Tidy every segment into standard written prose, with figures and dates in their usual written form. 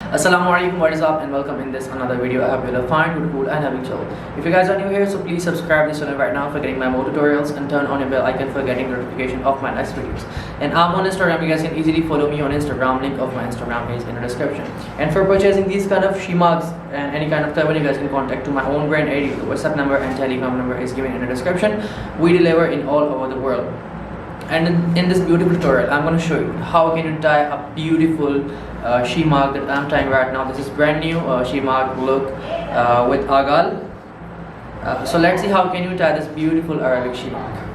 Assalam O Alikum, what is up, and welcome in this another video. I hope you're fine, you're cool, and having chill. If you guys are new here, so please subscribe this channel right now for getting my more tutorials and turn on your bell icon for getting notification of my next videos. And I'm on Instagram, you guys can easily follow me on Instagram. Link of my Instagram is in the description. And for purchasing these kind of Shemaghs and any kind of turban, you guys can contact to my own brand ID. The WhatsApp number and Telegram number is given in the description. We deliver in all over the world. And in this beautiful tutorial, I'm going to show you how can you tie a beautiful Shemagh that I'm tying right now. This is brand new Shemagh look with Agal. So let's see how can you tie this beautiful Arabic Shemagh.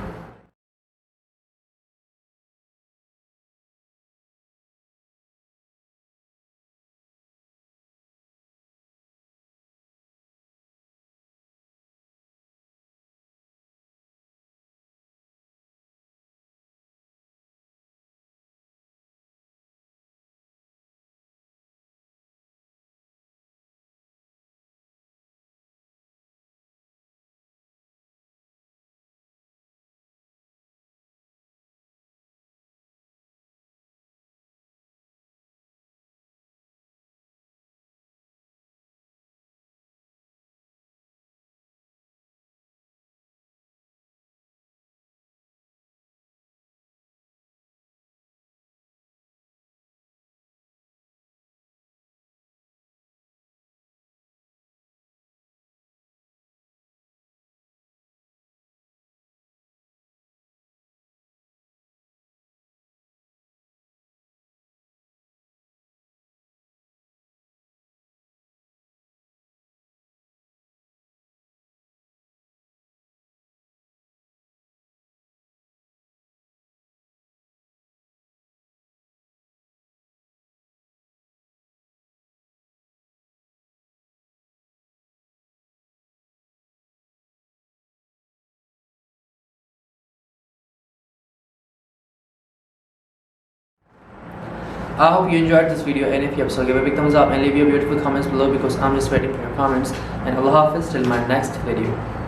I hope you enjoyed this video, and if you have so give a big thumbs up and leave your beautiful comments below because I'm just waiting for your comments. And Allah Hafiz till my next video.